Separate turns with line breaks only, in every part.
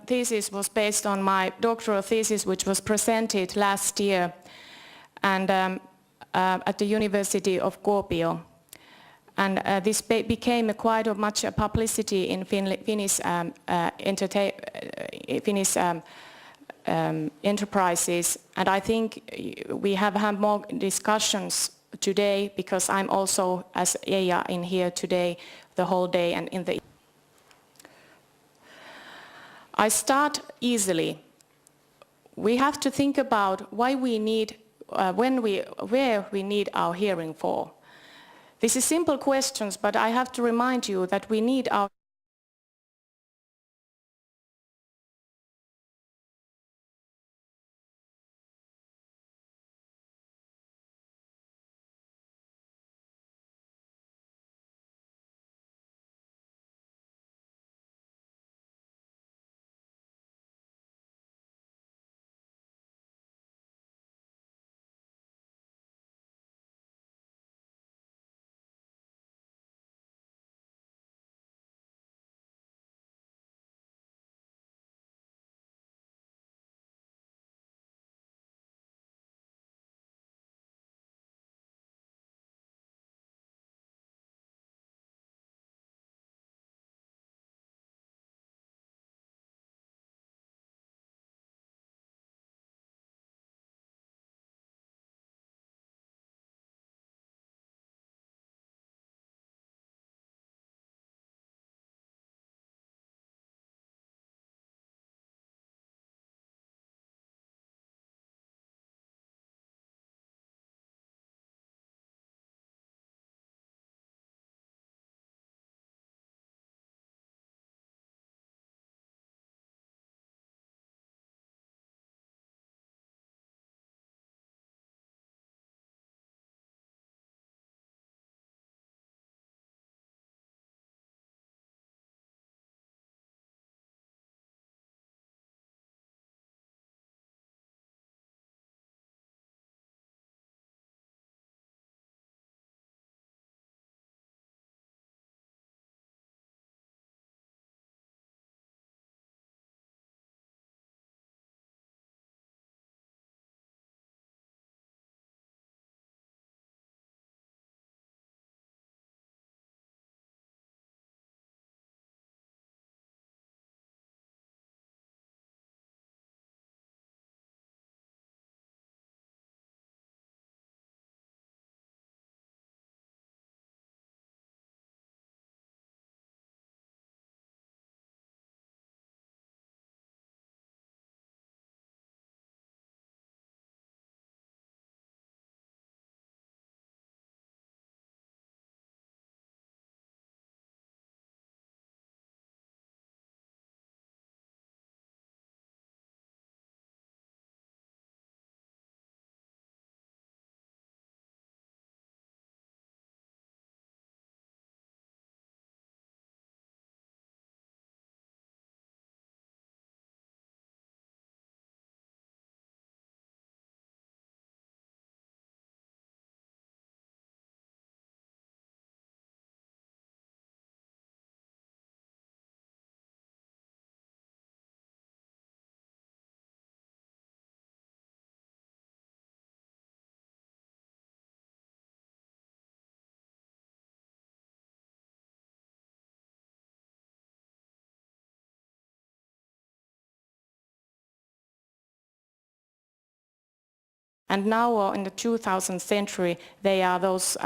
Thesis was based on my doctoral thesis, which was presented last year and at the University of Kuopio. And this became quite much a publicity in Finnish enterprises, and I think we have had more discussions today because I'm also as Eija in here today the whole day and in the. I start easily. We have to think about why we need, where we need our hearing for. This is simple questions, but I have to remind you that we need our and now in the 2000th century they are those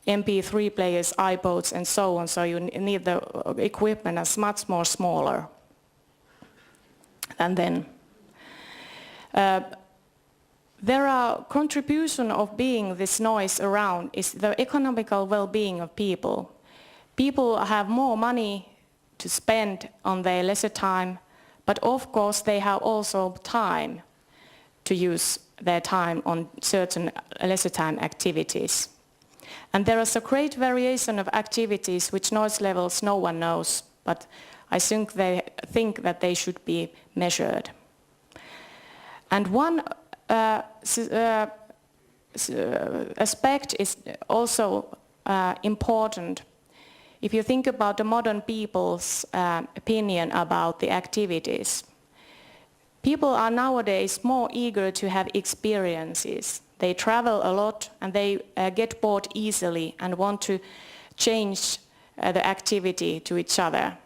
MP3 players, iPods and so on, so you need the equipment as much more smaller than then. There are contribution of being this noise around is the economical well-being of people. People have more money to spend on their leisure time, but of course they have also time to use their time on certain leisure time activities. And there is a great variation of activities which noise levels no one knows, but I think that they should be measured. And one aspect is also important if you think about the modern people's opinion about the activities, people are nowadays more eager to have experiences. They travel a lot and they get bored easily and want to change the activity to each other.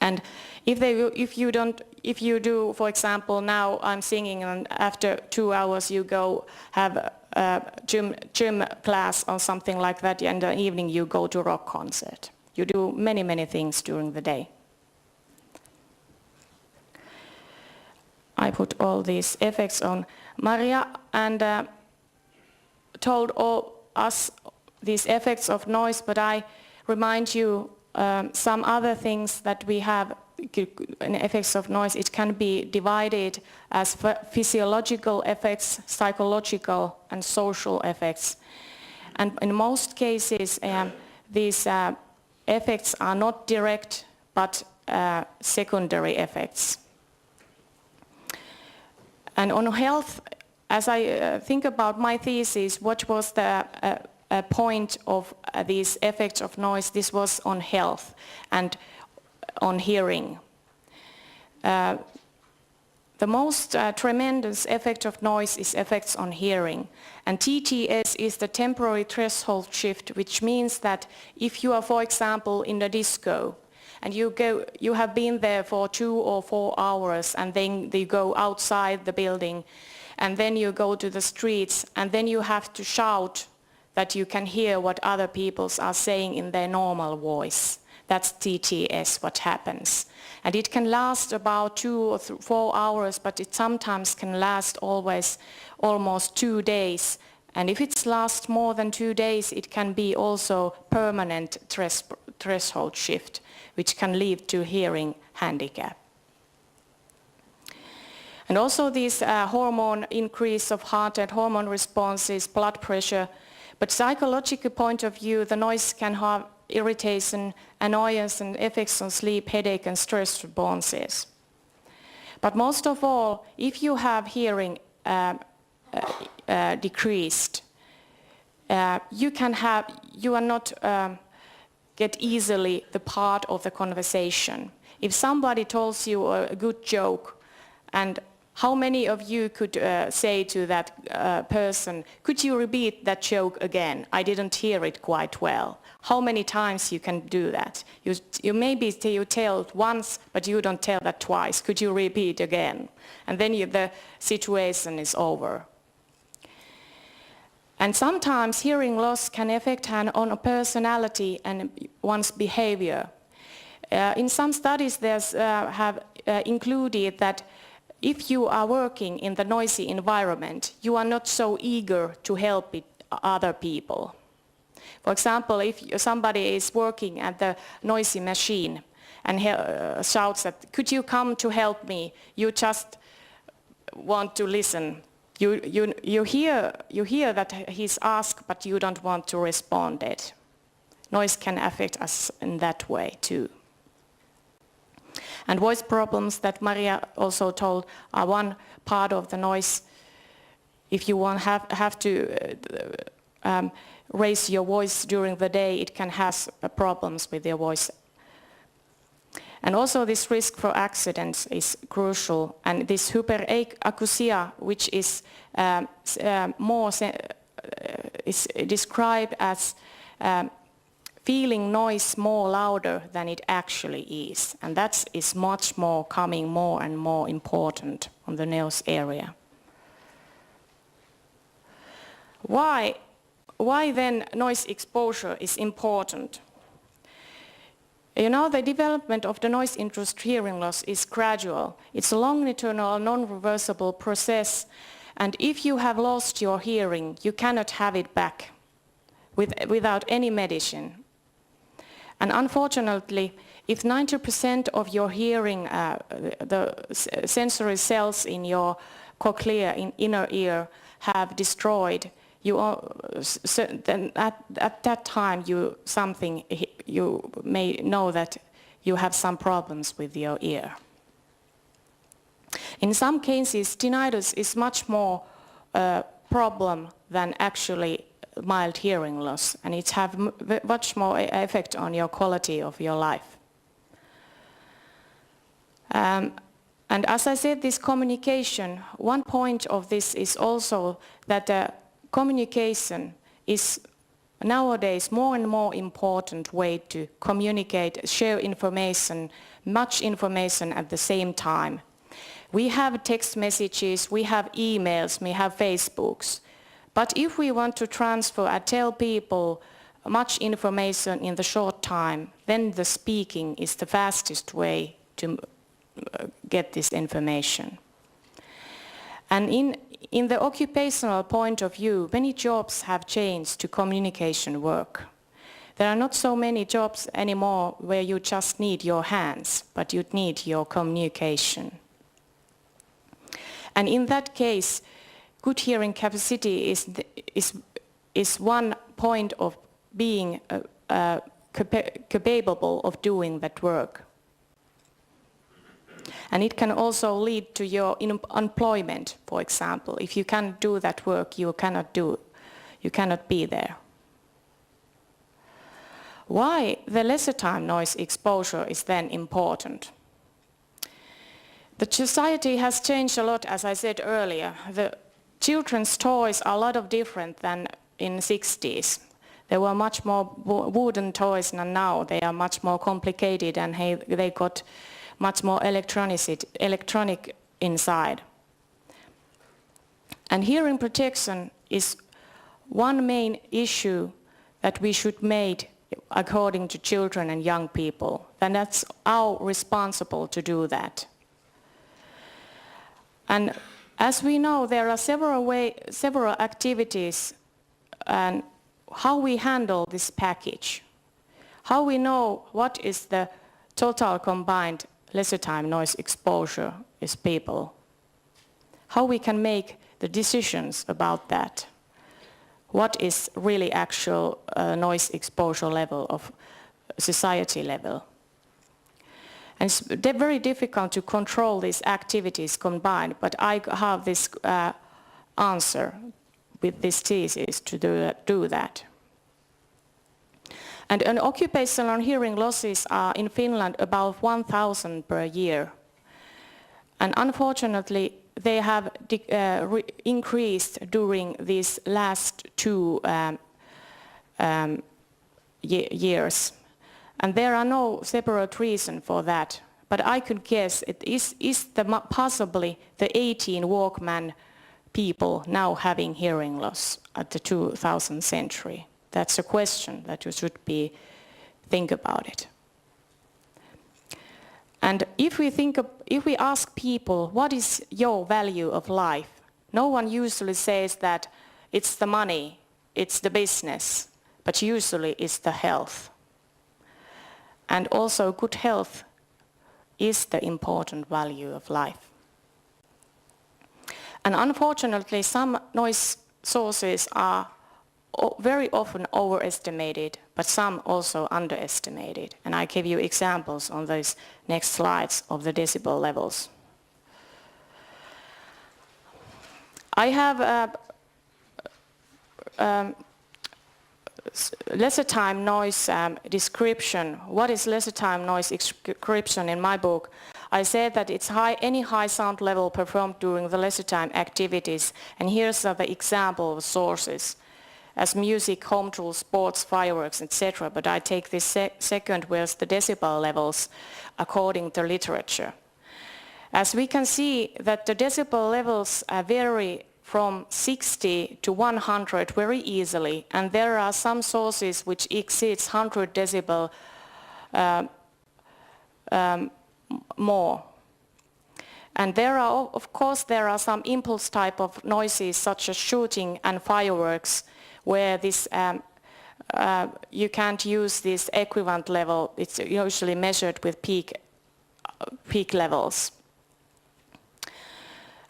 And if you do, for example, now I'm singing and after 2 hours you go have a gym class or something like that, and in the evening you go to a rock concert. You do many things during the day. I put all these effects on Maria and told us these effects of noise, but I remind you some other things that we have in effects of noise. It can be divided as physiological effects, psychological and social effects. And in most cases these effects are not direct but secondary effects. And on health, as I think about my thesis, what was the point of these effects of noise? This was on health and on hearing. The most tremendous effect of noise is effects on hearing. And TTS is the temporary threshold shift, which means that if you are, for example, in a disco, and you have been there for 2 or 4 hours, and then you go outside the building, and then you go to the streets, and then you have to shout that you can hear what other people are saying in their normal voice. That's TTS, what happens. And it can last about 2 or 4 hours, but it sometimes can last almost 2 days. And if it lasts more than 2 days, it can be also permanent threshold shift, which can lead to hearing handicap. And also this hormone increase of heart and hormone responses, blood pressure. But psychological point of view, the noise can have irritation, annoyance and effects on sleep, headache and stress responses. But most of all, if you have hearing decreased, you are not get easily the part of the conversation. If somebody tells you a good joke, and how many of you could say to that person, could you repeat that joke again? I didn't hear it quite well. How many times you can do that? You maybe you tell it once, but you don't tell that twice. Could you repeat again? And then the situation is over. And sometimes hearing loss can affect on a personality and one's behavior. In some studies there's have included that if you are working in the noisy environment, you are not so eager to help other people. For example, if somebody is working at the noisy machine and shouts that, could you come to help me? You just want to listen. You hear that he's asked, but you don't want to respond it. Noise can affect us in that way too. And voice problems that Maria also told are one part of the noise. If you have to raise your voice during the day, it can have problems with your voice. And also this risk for accidents is crucial. And this hyperacusia, which is is described as feeling noise more louder than it actually is. And that is much more coming more and more important on the nose area. Why then noise exposure is important? You know, the development of the noise-induced hearing loss is gradual. It's a longitudinal, non-reversible process. And if you have lost your hearing, you cannot have it back without any medicine. And unfortunately, if 90% of your hearing, the sensory cells in your cochlea, in inner ear, have destroyed, then at that time you may know that you have some problems with your ear. In some cases, tinnitus is much more problem than actually mild hearing loss, and it have much more effect on your quality of your life. And as I said, this communication, one point of this is also that communication is nowadays more and more important way to communicate, share information, much information at the same time. We have text messages, we have emails, we have Facebooks. But if we want to transfer and tell people much information in the short time, then the speaking is the fastest way to get this information. And in the occupational point of view, many jobs have changed to communication work. There are not so many jobs anymore where you just need your hands, but you need your communication. And in that case, good hearing capacity is one point of being capable of doing that work. And it can also lead to your unemployment, for example. If you can't do that work, you cannot be there. Why the lesser time noise exposure is then important? The society has changed a lot, as I said earlier. The children's toys are a lot of different than in the 60s. There were much more wooden toys than now. They are much more complicated and they got much more electronic inside. And hearing protection is one main issue that we should make according to children and young people. And that's our responsible to do that. And as we know, there are several activities and how we handle this package. How we know what is the total combined lesser time noise exposure is people. How we can make the decisions about that. What is really actual noise exposure level of society level. And it's very difficult to control these activities combined, but I have this answer with this thesis to do that. And an occupational hearing losses are in Finland about 1,000 per year. And unfortunately, they have increased during these last 2 years. And there are no separate reason for that. But I could guess it is possibly the 18 Walkman people now having hearing loss at the 2000th century. That's a question that you should think about it. And if we ask people, what is your value of life? No one usually says that it's the money, it's the business, but usually it's the health. And also good health is the important value of life. And unfortunately, some noise sources are very often overestimated, but some also underestimated. And I give you examples on those next slides of the decibel levels. I have lesser time noise description. What is lesser time noise description in my book? I said that it's any high sound level performed during the lesser time activities. And here's the example of sources. As music, home tools, sports, fireworks, etc. But I take this second, where's the decibel levels according to literature. As we can see that the decibel levels vary from 60 to 100 very easily, and there are some sources which exceeds 100 decibel more. And there are some impulse type of noises such as shooting and fireworks, where this you can't use this equivalent level. It's usually measured with peak levels.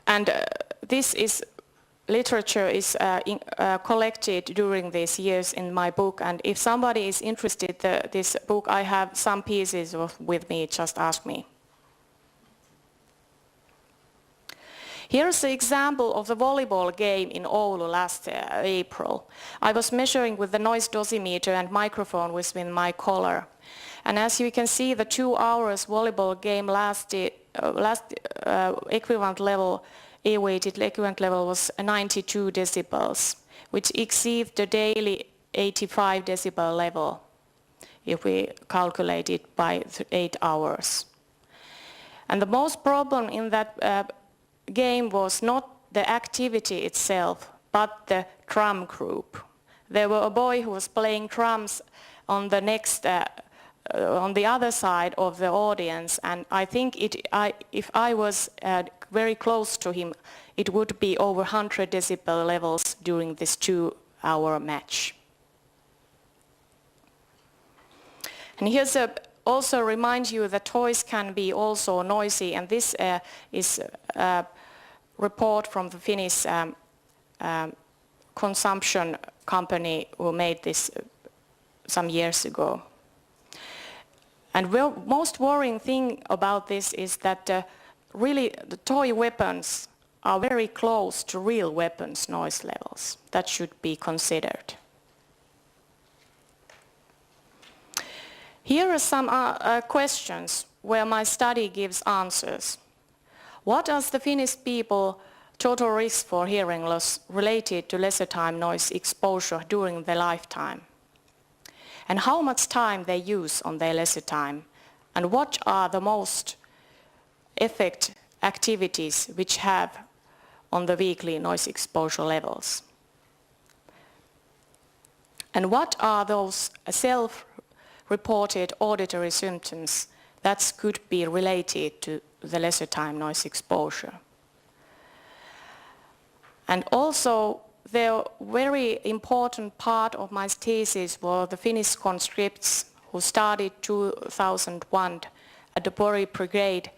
And literature is collected during these years in my book. And if somebody is interested in this book, I have some pieces with me. Just ask me. Here's an example of the volleyball game in Oulu last April. I was measuring with the noise dosimeter and microphone within my collar. And as you can see, the 2 hours volleyball game lasted, equivalent level, A-weighted equivalent level was 92 decibels, which exceeds the daily 85 decibel level if we calculate it by 8 hours. And the most problem in that game was not the activity itself, but the drum group. There were a boy who was playing drums on the next, on the other side of the audience, and I think if I was very close to him, it would be over 100 decibel levels during this 2-hour match. And here's also remind you that toys can be also noisy, and this is a report from the Finnish consumption company who made this some years ago. And the most worrying thing about this is that really the toy weapons are very close to real weapons noise levels. That should be considered. Here are some questions where my study gives answers. What is the Finnish people total risk for hearing loss related to leisure time noise exposure during their lifetime? And how much time they use on their leisure time? And what are the most effect activities which have on the weekly noise exposure levels? And what are those self-reported auditory symptoms that could be related to the leisure time noise exposure? And also, the very important part of my thesis were the Finnish conscripts who started 2001 at the Pori Brigade.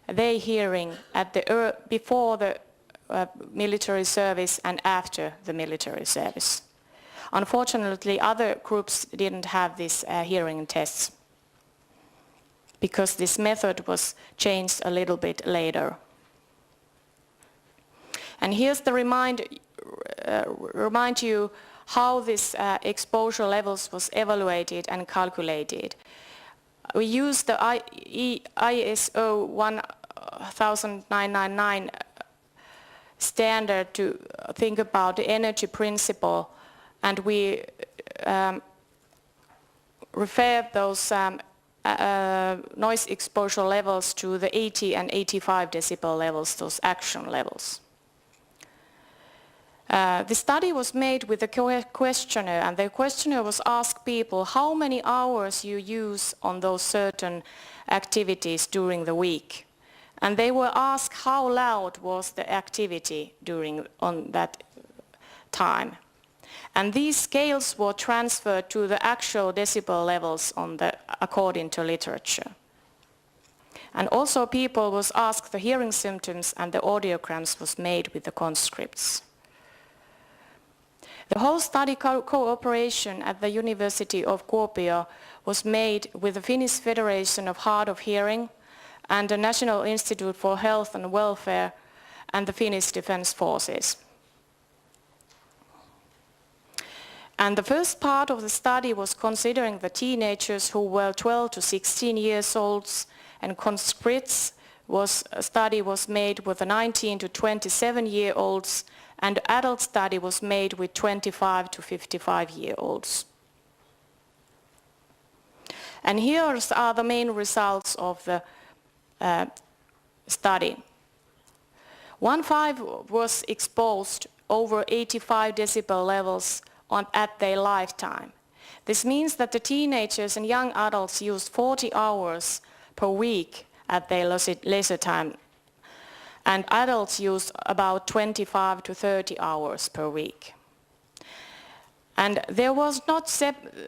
They hearing at the before the military service and after the military service. Unfortunately, other groups didn't have these hearing tests because this method was changed a little bit later. And here's the remind you how this exposure levels was evaluated and calculated. We used the ISO 10999 standard to think about the energy principle, and we refer those noise exposure levels to the 80 and 85 decibel levels, those action levels. The study was made with a questionnaire, and the questionnaire was asked people how many hours you use on those certain activities during the week. And they were asked how loud was the activity on that time. And these scales were transferred to the actual decibel levels according to literature. And also people was asked the hearing symptoms, and the audiograms was made with the conscripts. The whole study cooperation at the University of Kuopio was made with the Finnish Federation of Hard of Hearing and the National Institute for Health and Welfare and the Finnish Defence Forces. And the first part of the study was considering the teenagers who were 12 to 16 years old, and conscripts a study was made with the 19 to 27-year-olds, and adult study was made with 25 to 55-year-olds. And here are the main results of the study. 1/5 was exposed over 85 decibel levels at their lifetime. This means that the teenagers and young adults used 40 hours per week at their leisure time, and adults use about 25 to 30 hours per week. And there was not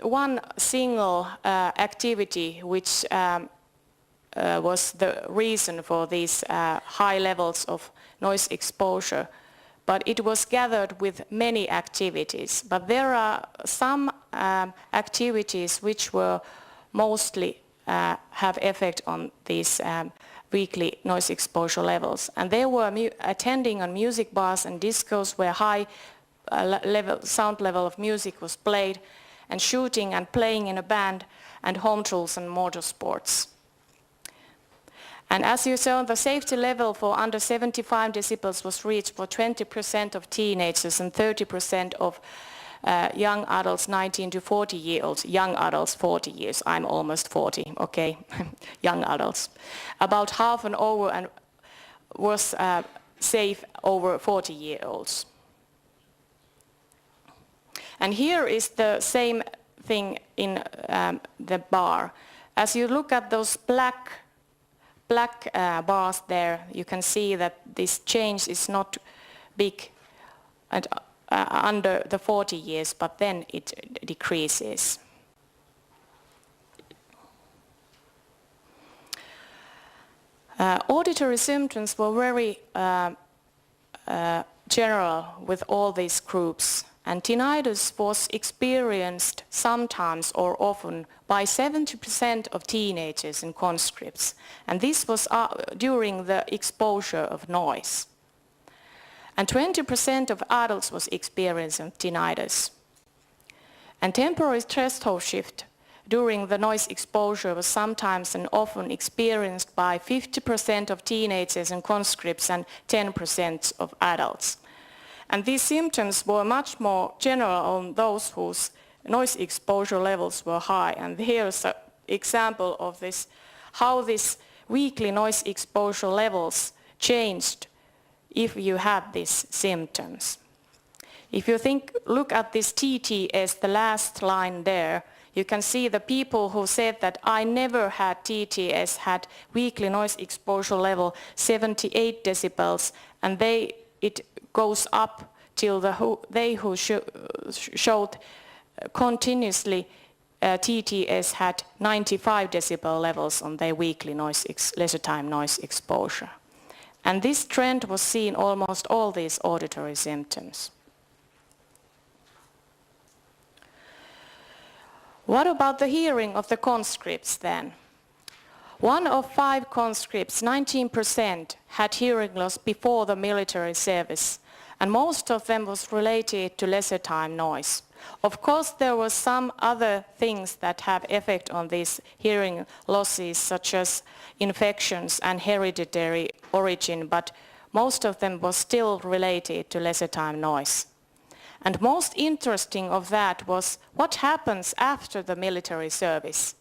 one single activity which was the reason for these high levels of noise exposure, but it was gathered with many activities. But there are some activities which were mostly have effect on these weekly noise exposure levels. And they were attending on music bars and discos where high sound level of music was played, and shooting and playing in a band, and home tools and motorsports. And as you saw, the safety level for under 75 decibels was reached for 20% of teenagers and 30% of young adults 19 to 40 years old. Young adults 40 years, I'm almost 40, okay, young adults. About half and over and was safe over 40-year-olds. And here is the same thing in the bar. As you look at those black bars there, you can see that this change is not big and under the 40 years, but then it decreases. Auditory symptoms were very general with all these groups, and tinnitus was experienced sometimes or often by 70% of teenagers and conscripts, and this was during the exposure of noise. And 20% of adults was experiencing tinnitus. And temporary threshold shift during the noise exposure was sometimes and often experienced by 50% of teenagers and conscripts and 10% of adults. And these symptoms were much more general on those whose noise exposure levels were high. And here's an example of this, how this weekly noise exposure levels changed if you had these symptoms. If you look at this TTS, the last line there, you can see the people who said that I never had TTS had weekly noise exposure level 78 decibels, and it goes up till they who showed continuously TTS had 95 decibel levels on their weekly leisure time noise exposure. And this trend was seen almost all these auditory symptoms. What about the hearing of the conscripts then? 1 of 5 conscripts, 19%, had hearing loss before the military service, and most of them was related to leisure time noise. Of course, there were some other things that have effect on these hearing losses, such as infections and hereditary origin, but most of them was still related to leisure time noise. And most interesting of that was what happens after the military service.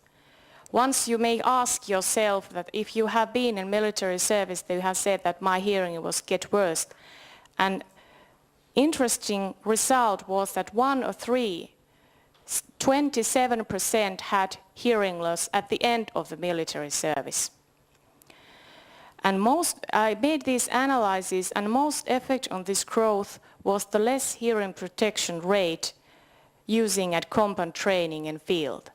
Once you may ask yourself that if you have been in military service, you have said that my hearing was get worse. And interesting result was that 1 of 3, 27% had hearing loss at the end of the military service. And I made these analyses, and most effect on this growth was the less hearing protection rate using at combat training and field.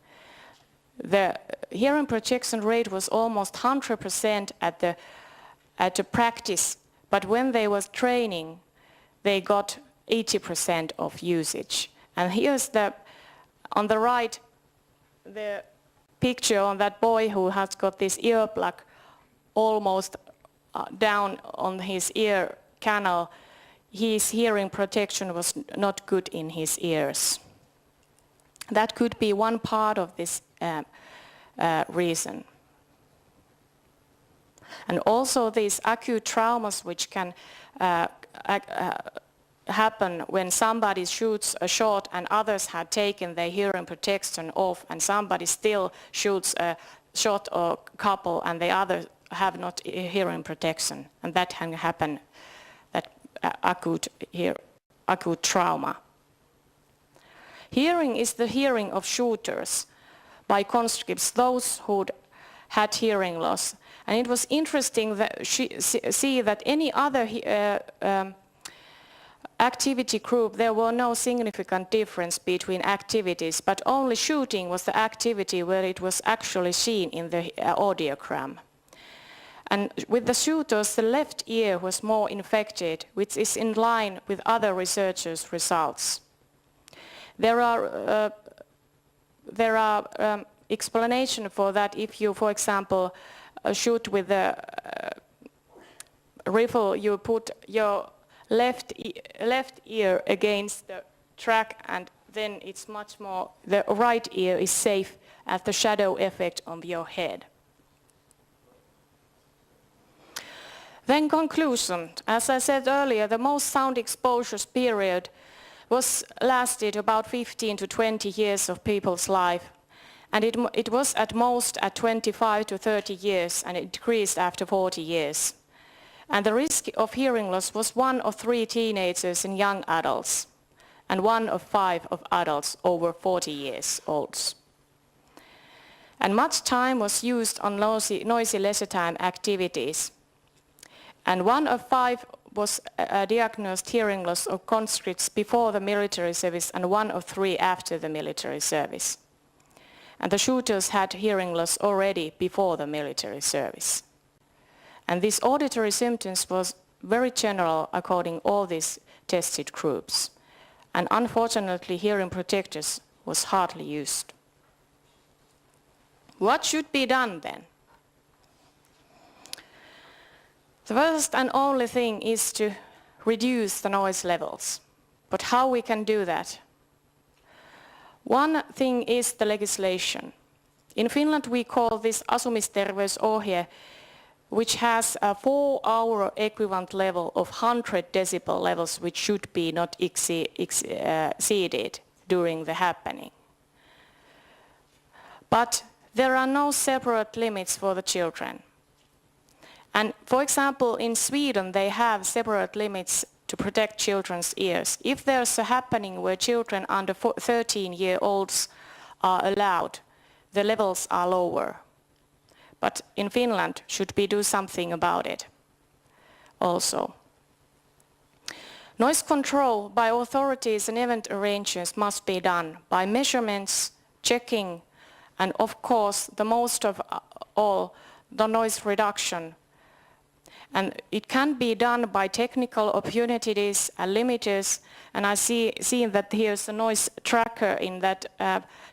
The hearing protection rate was almost 100% at the practice, but when they was training, they got 80% of usage. And here's on the right, the picture on that boy who has got this earplug almost down on his ear canal. His hearing protection was not good in his ears. That could be one part of this reason. And also these acute traumas which can happen when somebody shoots a shot and others had taken their hearing protection off, and somebody still shoots a shot or couple and the others have not hearing protection, and that can happen, that acute trauma. Hearing is the hearing of shooters by conscripts, those who had hearing loss. And it was interesting that see that any other activity group, there were no significant difference between activities, but only shooting was the activity where it was actually seen in the audiogram. And with the shooters, the left ear was more infected, which is in line with other researchers' results. There are explanations for that if you, for example, shoot with the rifle, you put your left ear against the track, and then it's much more, the right ear is safe as the shadow effect on your head. Then conclusion. As I said earlier, the most sound exposures period lasted about 15 to 20 years of people's life. And it was at most at 25 to 30 years, and it decreased after 40 years. And the risk of hearing loss was 1 of 3 teenagers and young adults, and 1 of 5 of adults over 40 years old. And much time was used on noisy leisure time activities. And 1 of 5 was diagnosed hearing loss of conscripts before the military service, and 1 of 3 after the military service. And the shooters had hearing loss already before the military service. And these auditory symptoms was very general according all these tested groups. And unfortunately, hearing protectors was hardly used. What should be done then? The first and only thing is to reduce the noise levels. But how we can do that? One thing is the legislation. In Finland we call this asumisterveysohje, which has a 4-hour equivalent level of 100 decibel levels, which should be not exceeded during the happening. But there are no separate limits for the children. And for example, in Sweden they have separate limits to protect children's ears. If there's a happening where children under 13-year-olds are allowed, the levels are lower. But in Finland, should we do something about it also? Noise control by authorities and event arrangers must be done by measurements, checking, and of course, the most of all, the noise reduction. And it can be done by technical opportunities and limiters, and I see that here's a noise tracker in that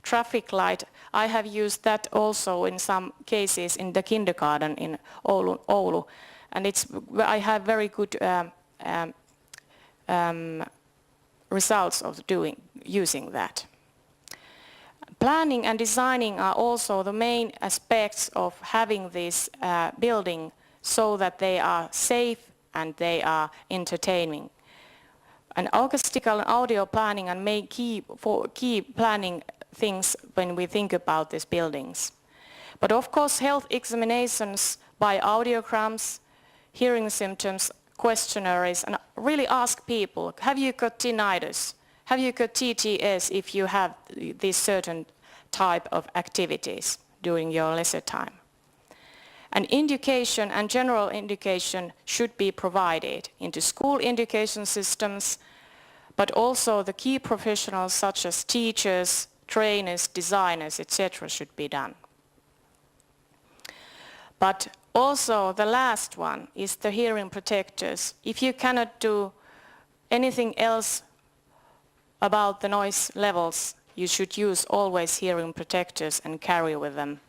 traffic light. I have used that also in some cases in the kindergarten in Oulu, and I have very good results of using that. Planning and designing are also the main aspects of having this building, so that they are safe and they are entertaining. And acoustical and audio planning and key planning things when we think about these buildings. But of course health examinations by audiograms, hearing symptoms, questionnaires, and really ask people, have you got tinnitus? Have you got TTS if you have this certain type of activities during your leisure time? An indication and general indication should be provided into school education systems, but also the key professionals such as teachers, trainers, designers, etc. should be done. But also the last one is the hearing protectors. If you cannot do anything else about the noise levels, you should use always hearing protectors and carry with them.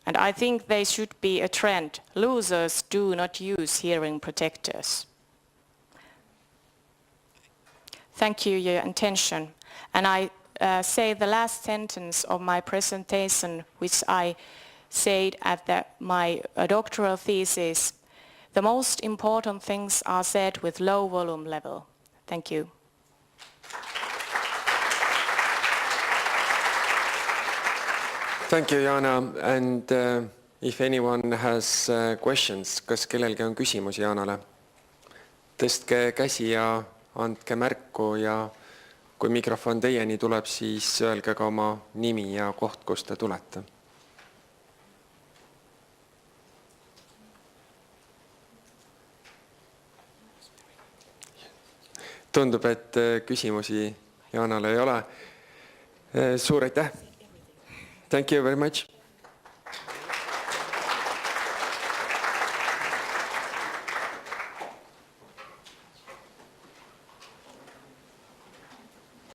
And I think they should be a trend. Losers do not use hearing protectors. Thank you for your attention. And I say the last sentence of my presentation, which I said at my doctoral thesis. The most important things are said with low volume level. Thank you.
Thank you, Jaana. And if anyone has questions, kas kellelgi on küsimusi Jaanale? Tõstke käsi ja andke märku, ja kui mikrofon teieni tuleb, siis öelge ka oma nimi ja koht, kust te tulete. Tundub, et küsimusi Jaanale ei ole. Suur aitäh! Thank you very much.